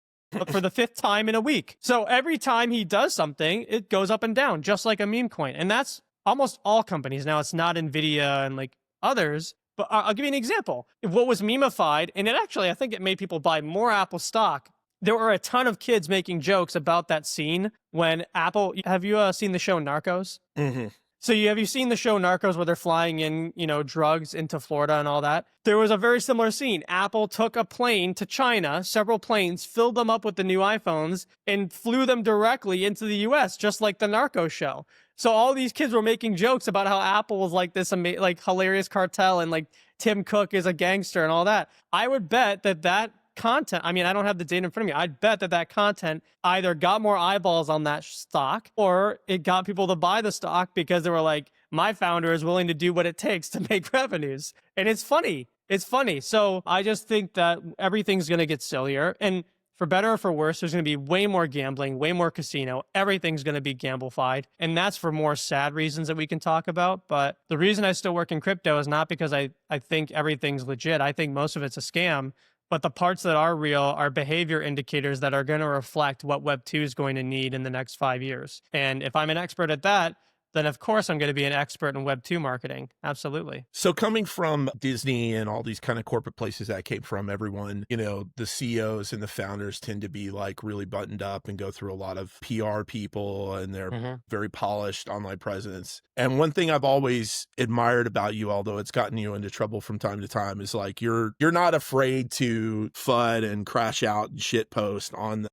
for the 5th time in a week. So every time he does something, it goes up and down, just like a meme coin. And that's almost all companies. Now, it's not NVIDIA and like others, but I'll give you an example. What was memeified, and it actually, I think it made people buy more Apple stock. There were a ton of kids making jokes about that scene when Apple, have you seen the show Narcos? Mm-hmm. So have you seen the show Narcos where they're flying in, drugs into Florida and all that? There was a very similar scene. Apple took a plane to China, several planes, filled them up with the new iPhones, and flew them directly into the US, just like the Narcos show. So all these kids were making jokes about how Apple was like this hilarious cartel and like Tim Cook is a gangster and all that. I would bet that content, I mean, I don't have the data in front of me. I'd bet that content either got more eyeballs on that stock or it got people to buy the stock because they were like, my founder is willing to do what it takes to make revenues. And it's funny. It's funny. So I just think that everything's going to get sillier. And for better or for worse, there's going to be way more gambling, way more casino. Everything's going to be gamblified. And that's for more sad reasons that we can talk about. But the reason I still work in crypto is not because I think everything's legit. I think most of it's a scam. But the parts that are real are behavior indicators that are going to reflect what Web 2 is going to need in the next 5 years. And if I'm an expert at that, then of course I'm going to be an expert in Web 2 marketing. Absolutely. So coming from Disney and all these kind of corporate places that I came from, everyone, the CEOs and the founders tend to be like really buttoned up and go through a lot of PR people and they're very polished online presence. And one thing I've always admired about you, although it's gotten you into trouble from time to time, is like you're not afraid to FUD and crash out and shit post on the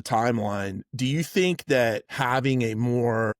timeline. Do you think that having a more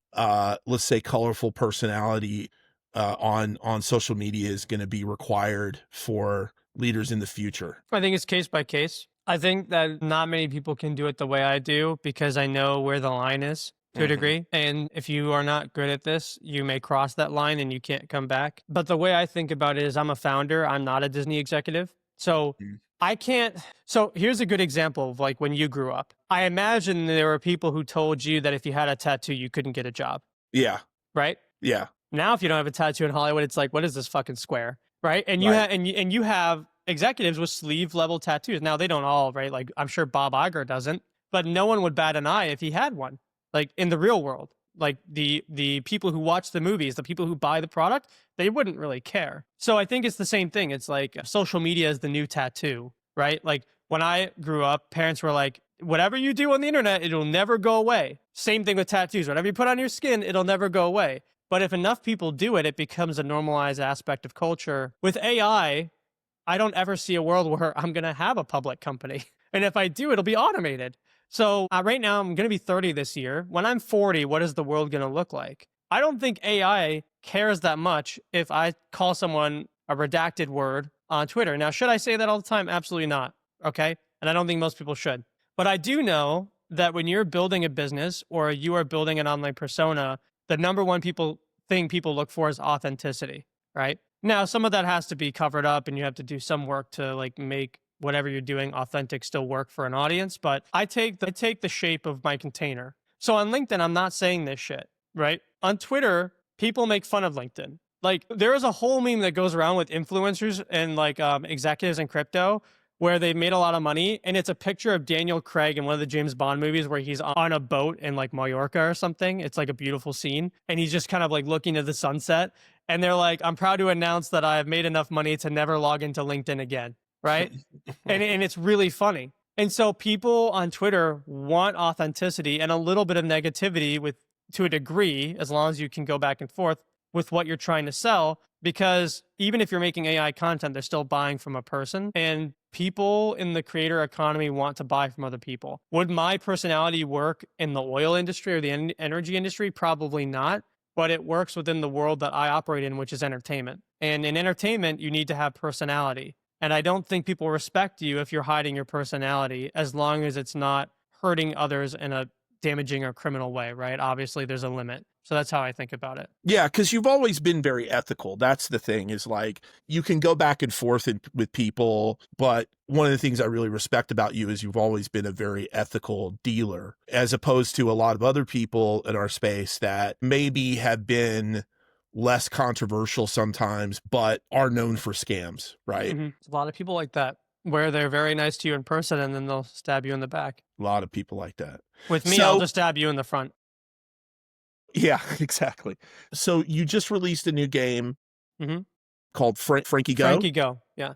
let's say colorful personality on social media is going to be required for leaders in the future? I think it's case by case. I think that not many people can do it the way I do because I know where the line is to a degree. And if you are not good at this, you may cross that line and you can't come back. But the way I think about it is I'm a founder. I'm not a Disney executive. So I can't. So here's a good example of like when you grew up. I imagine there were people who told you that if you had a tattoo, you couldn't get a job. Yeah. Right? Yeah. Now, if you don't have a tattoo in Hollywood, it's like, what is this fucking square? Right? And you have executives with sleeve level tattoos. Now they don't all, right? Like I'm sure Bob Iger doesn't, but no one would bat an eye if he had one. Like in the real world, like the people who watch the movies, the people who buy the product, they wouldn't really care. So I think it's the same thing. It's like social media is the new tattoo, right? Like when I grew up, parents were like, whatever you do on the internet, it'll never go away. Same thing with tattoos. Whatever you put on your skin, it'll never go away. But if enough people do it, it becomes a normalized aspect of culture. With AI, I don't ever see a world where I'm going to have a public company. And if I do, it'll be automated. So right now, I'm going to be 30 this year. When I'm 40, what is the world going to look like? I don't think AI cares that much if I call someone a redacted word on Twitter. Now, should I say that all the time? Absolutely not. Okay. And I don't think most people should. But I do know that when you're building a business or you are building an online persona, the number one thing people look for is authenticity, right? Now, some of that has to be covered up and you have to do some work to like make whatever you're doing authentic still work for an audience. But I take the shape of my container. So on LinkedIn, I'm not saying this shit, right? On Twitter, people make fun of LinkedIn. Like there is a whole meme that goes around with influencers and like executives in crypto where they made a lot of money, and it's a picture of Daniel Craig in one of the James Bond movies where he's on a boat in like Mallorca or something. It's like a beautiful scene, and he's just kind of like looking at the sunset. And they're like, "I'm proud to announce that I've made enough money to never log into LinkedIn again." Right? And it's really funny. And so people on Twitter want authenticity and a little bit of negativity with to a degree, as long as you can go back and forth with what you're trying to sell, because even if you're making AI content, they're still buying from a person, and people in the creator economy want to buy from other people. Would my personality work in the oil industry or the energy industry? Probably not, but it works within the world that I operate in, which is entertainment. And in entertainment, you need to have personality. And I don't think people respect you if you're hiding your personality, as long as it's not hurting others in a damaging or criminal way, right? Obviously, there's a limit. So that's how I think about it. Yeah, because you've always been very ethical. That's the thing, is like you can go back and forth with people, but one of the things I really respect about you is you've always been a very ethical dealer, as opposed to a lot of other people in our space that maybe have been less controversial sometimes, but are known for scams, right? Mm-hmm. A lot of people like that, where they're very nice to you in person and then they'll stab you in the back. A lot of people like that. With me, I'll just stab you in the front. Yeah, exactly. So you just released a new game called frankygo. frankygo, yeah.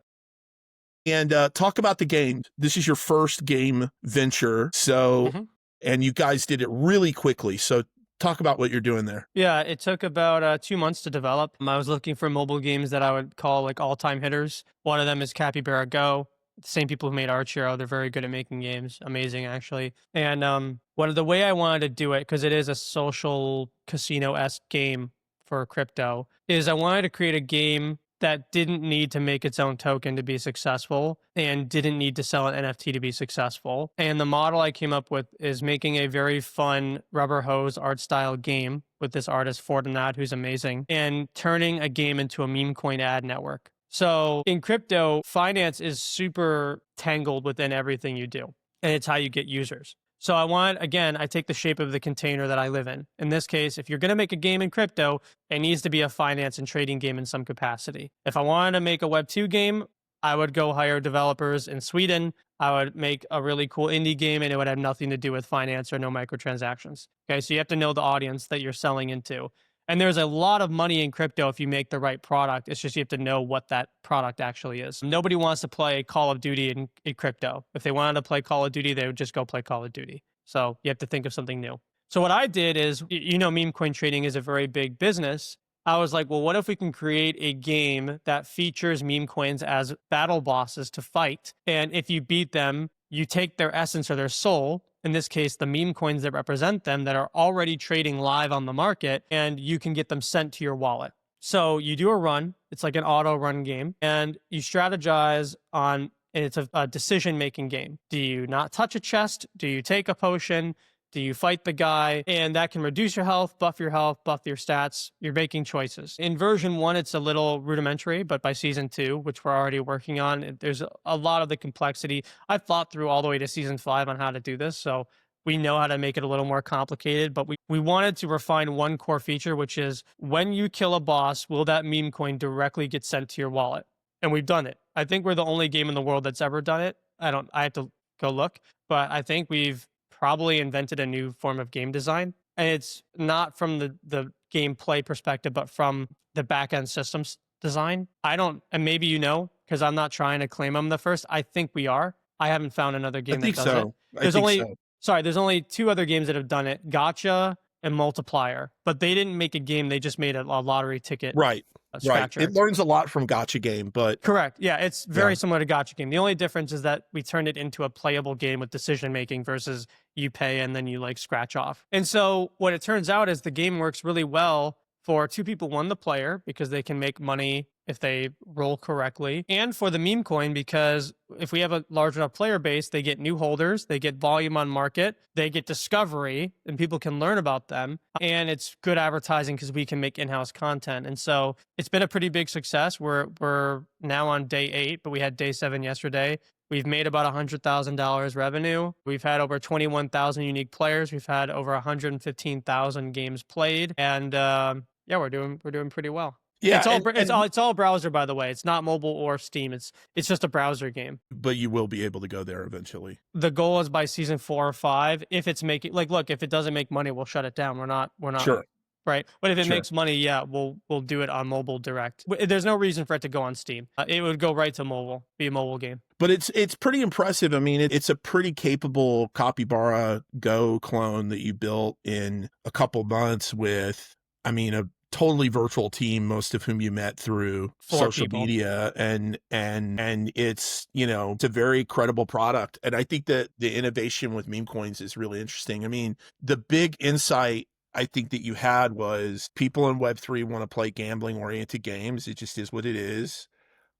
And talk about the game. This is your first game venture. So, and you guys did it really quickly. So talk about what you're doing there. Yeah, it took about 2 months to develop. I was looking for mobile games that I would call like all-time hitters. One of them is Capybara Go. The same people who made Archero. They're very good at making games. Amazing, actually. And the way I wanted to do it, because it is a social casino-esque game for crypto, is I wanted to create a game that didn't need to make its own token to be successful and didn't need to sell an NFT to be successful. And the model I came up with is making a very fun rubber hose art style game with this artist, Fortinat, who's amazing, and turning a game into a meme coin ad network. So in crypto, finance is super tangled within everything you do, and it's how you get users. So I take the shape of the container that I live in. In this case, if you're going to make a game in crypto, it needs to be a finance and trading game in some capacity. If I wanted to make a Web2 game, I would go hire developers in Sweden. I would make a really cool indie game, and it would have nothing to do with finance or no microtransactions. Okay, so you have to know the audience that you're selling into. And there's a lot of money in crypto if you make the right product. It's just you have to know what that product actually is. Nobody wants to play Call of Duty in crypto. If they wanted to play Call of Duty, they would just go play Call of Duty. So you have to think of something new. So what I did is, meme coin trading is a very big business. I was like, well, what if we can create a game that features meme coins as battle bosses to fight? And if you beat them, you take their essence or their soul, in this case, the meme coins that represent them that are already trading live on the market, and you can get them sent to your wallet. So you do a run. It's like an auto run game, and you strategize on, and it's a decision-making game. Do you not touch a chest? Do you take a potion? Do you fight the guy? And that can reduce your health, buff your stats. You're making choices. In version 1, it's a little rudimentary, but by season 2, which we're already working on, there's a lot of the complexity. I've thought through all the way to season 5 on how to do this. So we know how to make it a little more complicated, but we wanted to refine one core feature, which is when you kill a boss, will that meme coin directly get sent to your wallet? And we've done it. I think we're the only game in the world that's ever done it. I have to go look, but I think we've probably invented a new form of game design. And it's not from the gameplay perspective, but from the back-end systems design. And maybe because I'm not trying to claim I'm the first. I think we are. I haven't found another game that does it. There's only 2 other games that have done it, Gotcha and Multiplier. But they didn't make a game. They just made a lottery ticket. Right. Right. It learns a lot from Gotcha Game, but correct. Yeah, it's very similar to Gotcha Game. The only difference is that we turned it into a playable game with decision making versus you pay and then you like scratch off. And so what it turns out is the game works really well for 2 people. One, the player, because they can make money if they roll correctly, and for the meme coin, because if we have a large enough player base, they get new holders, they get volume on market, they get discovery, and people can learn about them. And it's good advertising because we can make in-house content. And so it's been a pretty big success. We're now on day 8, but we had day 7 yesterday. We've made about $100,000 revenue. We've had over 21,000 unique players. We've had over 115,000 games played, and we're doing pretty well. Yeah, It's all browser, by the way. It's not mobile or Steam. It's just a browser game. but you will be able to go there eventually. The goal is by season 4 or 5. If it's making look, if it doesn't make money, we'll shut it down. We're not Sure. right. But if it Sure. makes money, yeah, we'll do it on mobile direct. There's no reason for it to go on Steam. It would go right to mobile, be a mobile game. But it's pretty impressive. I mean, it's a pretty capable Capybara Go clone that you built in a couple months with, I mean, a totally virtual team, most of whom you met through 4 social people. media, and it's, you know, it's a very credible product. And I think that the innovation with meme coins is really interesting. I mean, the big insight I think that you had was people in Web3 want to play gambling oriented games. It just is what it is.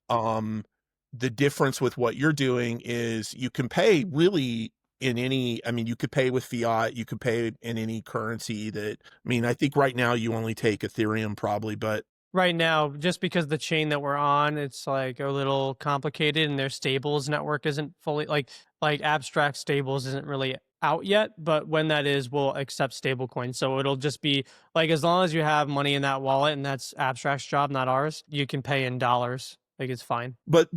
The difference with what you're doing is you can pay really in any, I mean, you could pay with fiat, you could pay in any currency that, I mean, I think right now you only take Ethereum probably, but Right now, just because the chain that we're on, it's like a little complicated, and their stables network isn't fully like abstract stables isn't really out yet. But when that is, we'll accept stable coins. So it'll just be like, as long as you have money in that wallet, and that's Abstract's job, not ours, you can pay in dollars. Like, it's fine. but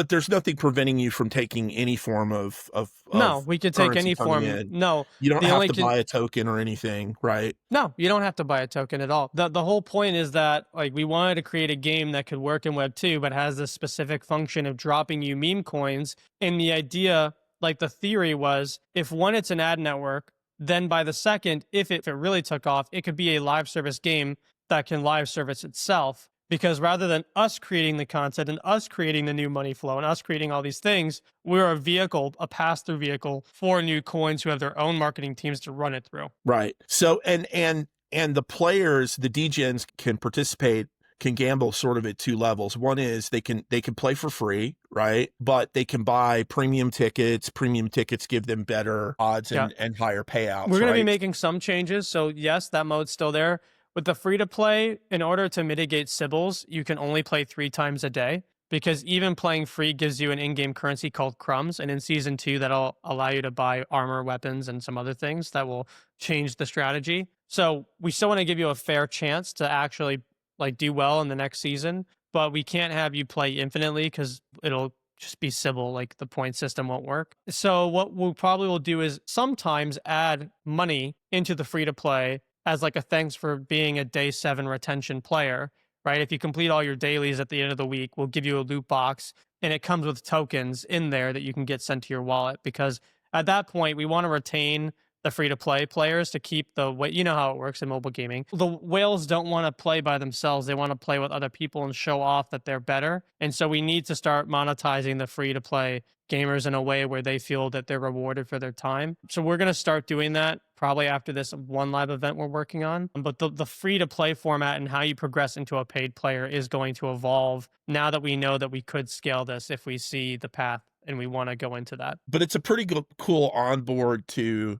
there's nothing preventing you from taking any form of No, we could take currency any coming form. in. No, You don't the have only to buy a token or anything, right? No, you don't have to buy a token at all. The whole point is that, like, we wanted to create a game that could work in Web 2, but has this specific function of dropping you meme coins. And the idea, like, the theory was, if one, it's an ad network, then by the second, if it really took off, it could be a live service game that can live service itself. Because rather than us creating the content and us creating the new money flow and us creating all these things, we're a vehicle, a pass-through vehicle for new coins who have their own marketing teams to run it through. Right. So, and the players, the DGens can participate, can gamble sort of at 2 levels. One is they can play for free, right? But they can buy premium tickets. Premium tickets give them better odds and higher payouts. We're going to be right? making some changes. So yes, that mode's still there. With the free to play, in order to mitigate Sybils, you can only play 3 times a day, because even playing free gives you an in-game currency called crumbs. And in season 2, that'll allow you to buy armor, weapons, and some other things that will change the strategy. So we still want to give you a fair chance to actually like do well in the next season, but we can't have you play infinitely because it'll just be Sybil, like the point system won't work. So what we probably will do is sometimes add money into the free to play as like a thanks for being a day 7 retention player, right? If you complete all your dailies at the end of the week, we'll give you a loot box, and it comes with tokens in there that you can get sent to your wallet, because at that point, we want to retain the free-to-play players to keep the way, you know how it works in mobile gaming. The whales don't want to play by themselves. They want to play with other people and show off that they're better. And so we need to start monetizing the free-to-play gamers in a way where they feel that they're rewarded for their time. So we're going to start doing that probably after this one live event we're working on. But the free-to-play format and how you progress into a paid player is going to evolve now that we know that we could scale this if we see the path and we want to go into that. But it's a pretty cool onboard to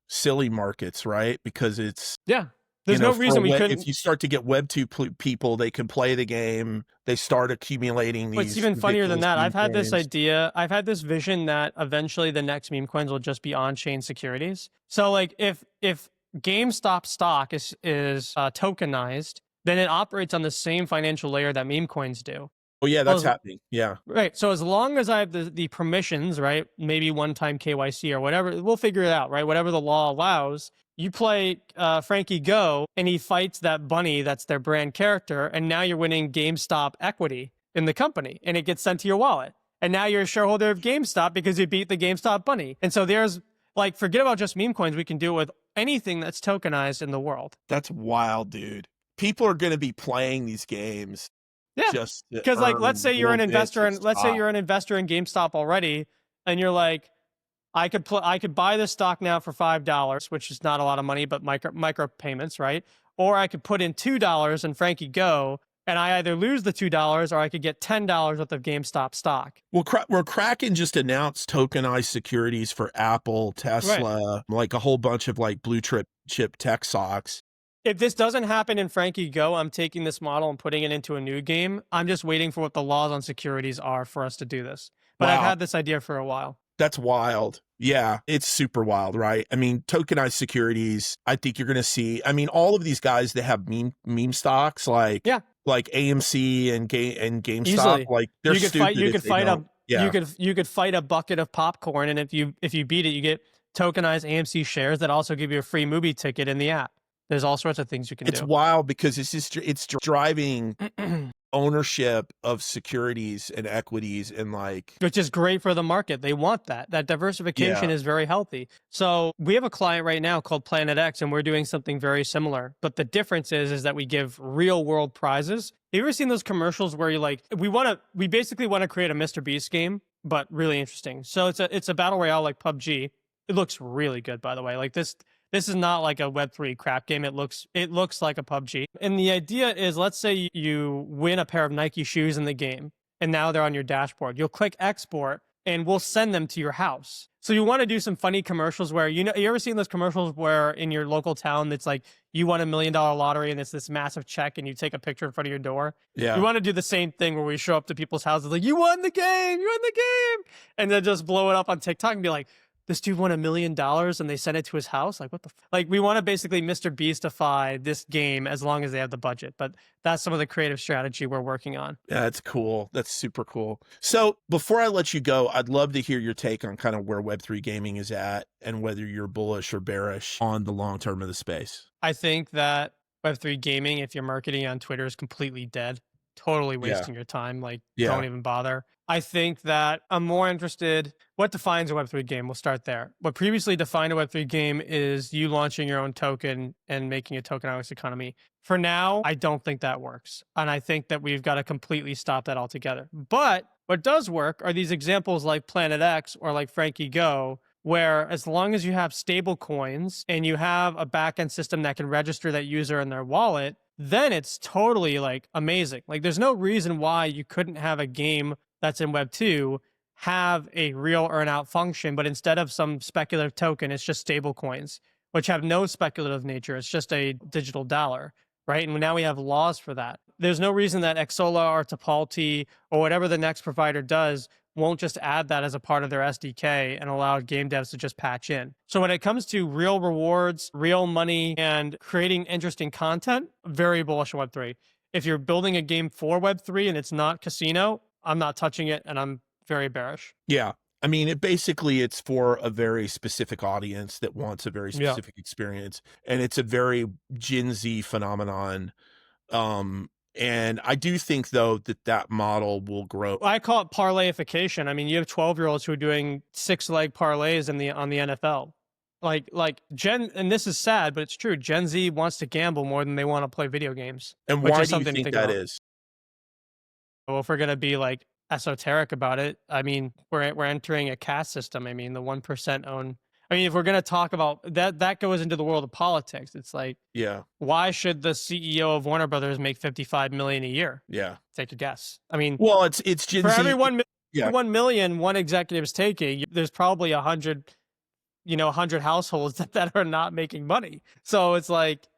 silly markets, right? Because it's, there's no reason we couldn't. If you start to get Web 2 people, they can play the game, they start accumulating these. But it's even funnier than that. I've had this coins. idea, I've had this vision that eventually the next meme coins will just be on-chain securities. So like if GameStop stock is tokenized, then it operates on the same financial layer that meme coins do. Oh yeah, that's happening. Yeah. Right. So as long as I have the permissions, right, maybe one-time KYC or whatever, we'll figure it out, right? Whatever the law allows. You play Frankie Go, and he fights that bunny that's their brand character, and now you're winning GameStop equity in the company, and it gets sent to your wallet. And now you're a shareholder of GameStop because you beat the GameStop bunny. And so there's, like, forget about just meme coins. We can do it with anything that's tokenized in the world. That's wild, dude. People are going to be playing these games. Yeah, just because like, let's say you're an investor in GameStop already, and you're like, I could buy this stock now for $5, which is not a lot of money, but micro payments, right? Or I could put in $2 in Frankie Go, and I either lose the $2 or I could get $10 worth of GameStop stock. Well, Kraken just announced tokenized securities for Apple, Tesla, like a whole bunch of like blue chip tech stocks. If this doesn't happen in Frankie Go, I'm taking this model and putting it into a new game. I'm just waiting for what the laws on securities are for us to do this. But Wow. I've had this idea for a while. That's wild. Yeah, it's super wild, right? I mean, tokenized securities, I think you're going to see, I mean, all of these guys that have meme stocks, like, Yeah. like AMC and GameStop, Easily. like they're You could fight. stupid You if could they fight don't. a. Yeah, You could fight a bucket of popcorn, and if you beat it, you get tokenized AMC shares that also give you a free movie ticket in the app. There's all sorts of things you can it's do. wild because it's driving ownership of securities and equities and like Which is great for the market. They want that. That diversification yeah is very healthy. So we have a client right now called Planet X, and we're doing something very similar. But the difference is that we give real world prizes. Have you ever seen those commercials where you're like, we basically want to create a Mr. Beast game, but really interesting. So it's a battle royale like PUBG. It looks really good, by the way. Like this is not like a Web3 crap game. It looks like a PUBG. And the idea is, let's say you win a pair of Nike shoes in the game, and now they're on your dashboard. You'll click export, and we'll send them to your house. So you want to do some funny commercials where, you ever seen those commercials where in your local town, it's like you won $1 million lottery and it's this massive check and you take a picture in front of your door? yeah. We want to do the same thing where we show up to people's houses like, you won the game, and then just blow it up on TikTok and be like, this dude won $1 million and they sent it to his house. Like, what the like, we want to basically Mr. Beastify this game as long as they have the budget. But that's some of the creative strategy we're working on. Yeah, that's cool. That's super cool. So before I let you go, I'd love to hear your take on kind of where Web3 gaming is at and whether you're bullish or bearish on the long term of the space. I think that Web3 gaming, if you're marketing on Twitter, is completely dead. Totally wasting your time. Like, don't even bother. I think that I'm more interested. What defines a Web3 game? We'll start there. What previously defined a Web3 game is you launching your own token and making a tokenomics economy. For now, I don't think that works. And I think that we've got to completely stop that altogether. But what does work are these examples like Planet X or like frankygo, where as long as you have stable coins and you have a backend system that can register that user in their wallet, then it's totally like amazing. Like, there's no reason why you couldn't have a game that's in Web 2 have a real earn out function, but instead of some speculative token, it's just stable coins, which have no speculative nature. It's just a digital dollar, right? And now we have laws for that. There's no reason that Xsola or Tapalti or whatever the next provider does won't just add that as a part of their SDK and allow game devs to just patch in. So when it comes to real rewards, real money, and creating interesting content, very bullish on Web3. If you're building a game for Web3 and it's not casino, I'm not touching it, and I'm very bearish. Yeah. I mean, it's for a very specific audience that wants a very specific experience. And it's a very Gen Z phenomenon. And I do think, though, that model will grow. I call it parlayification. I mean, you have 12-year-olds who are doing 6-leg parlays on the NFL. And this is sad, but it's true. Gen Z wants to gamble more than they want to play video games. And why do you think that is? Well, if we're going to be like esoteric about it, I mean, we're entering a caste system. I mean, the 1% own. I mean, if we're going to talk about that goes into the world of politics. It's like, why should the CEO of Warner Brothers make $55 million a year? Yeah. Take a guess. I mean, well, it's Gen for Z. every 1 million one executive is taking, there's probably 100 households that are not making money. So it's like,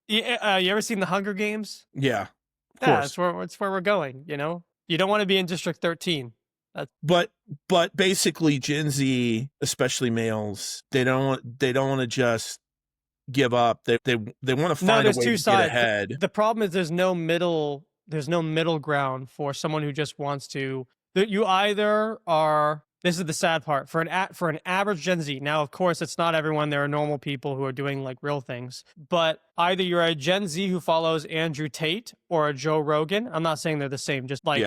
you ever seen the Hunger Games? Yeah. Yeah, that's where we're going. You don't want to be in District 13. But basically, Gen Z, especially males, they don't want to just give up. They want to find a way to get ahead. The problem is there's no middle ground for someone who just wants to. You either are. This is the sad part for an average Gen Z. Now, of course, it's not everyone. There are normal people who are doing like real things. But either you're a Gen Z who follows Andrew Tate or a Joe Rogan. I'm not saying they're the same. Just like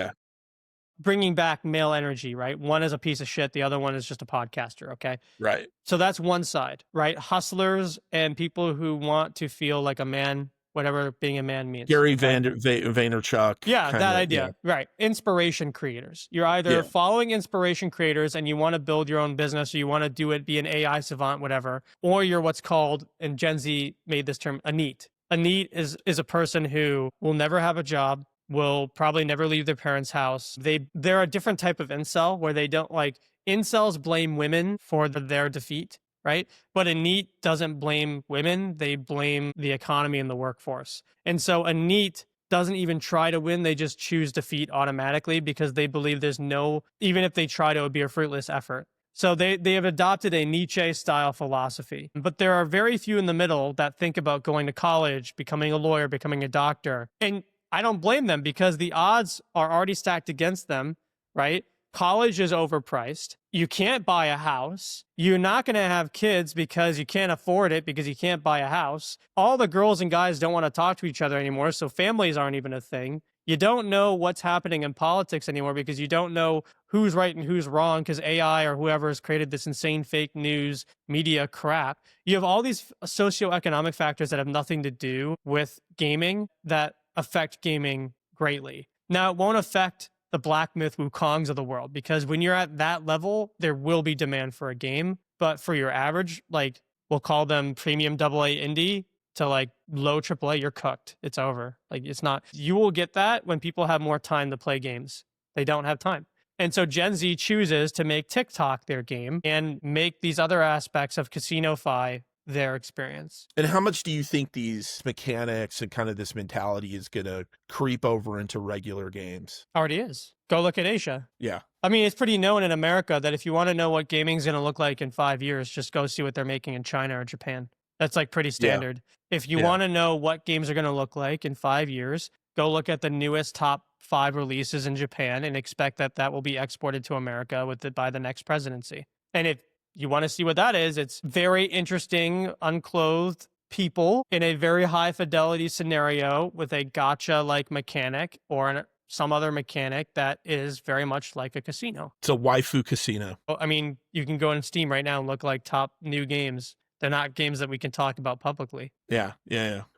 bringing back male energy, right? One is a piece of shit. The other one is just a podcaster. Okay. Right. So that's one side, right? Hustlers and people who want to feel like a man, whatever being a man means. Gary Vaynerchuk. Yeah, that idea. Yeah. Right. Inspiration creators. You're either following inspiration creators and you want to build your own business or you want to do it, be an AI savant, whatever, or you're what's called, and Gen Z made this term, a NEET. A NEET is a person who will never have a job, will probably never leave their parents' house. They're a different type of incel where they don't like, incels blame women for their defeat, right? But a NEET doesn't blame women. They blame the economy and the workforce. And so a NEET doesn't even try to win. They just choose defeat automatically because they believe there's even if they try to, it would be a fruitless effort. So they have adopted a Nietzsche style philosophy, but there are very few in the middle that think about going to college, becoming a lawyer, becoming a doctor. And I don't blame them because the odds are already stacked against them, right? College is overpriced. You can't buy a house. You're not going to have kids because you can't afford it because you can't buy a house. All the girls and guys don't want to talk to each other anymore, so families aren't even a thing. You don't know what's happening in politics anymore because you don't know who's right and who's wrong because AI or whoever has created this insane fake news media crap. You have all these socioeconomic factors that have nothing to do with gaming that affect gaming greatly. Now, it won't affect the Black Myth Wukongs of the world because when you're at that level, there will be demand for a game. But for your average, like we'll call them premium AA indie, to like low AAA, you're cooked. It's over. Like it's not, you will get that when people have more time to play games. They don't have time. And so Gen Z chooses to make TikTok their game and make these other aspects of casino-fi their experience. And how much do you think these mechanics and kind of this mentality is going to creep over into regular games? Already is. Go look at Asia. Yeah. I mean, it's pretty known in America that if you want to know what gaming's going to look like in 5 years, just go see what they're making in China or Japan. That's like pretty standard. If you want to know what games are going to look like in 5 years, go look at the newest top 5 releases in Japan and expect that that will be exported to America by the next presidency. And if you want to see what that is, it's very interesting, unclothed people in a very high fidelity scenario with a gacha-like mechanic or some other mechanic that is very much like a casino. It's a waifu casino. I mean, you can go on Steam right now and look like top new games. They're not games that we can talk about publicly. Yeah.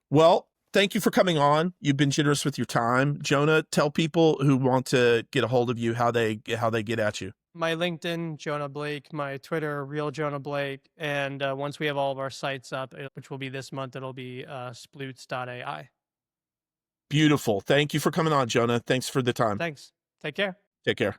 Well, thank you for coming on. You've been generous with your time. Jonah, tell people who want to get a hold of you how they get at you. My LinkedIn, Jonah Blake, my Twitter, Real Jonah Blake. And once we have all of our sites up, which will be this month, it'll be sploots.ai. Beautiful. Thank you for coming on, Jonah. Thanks for the time. Thanks. Take care. Take care.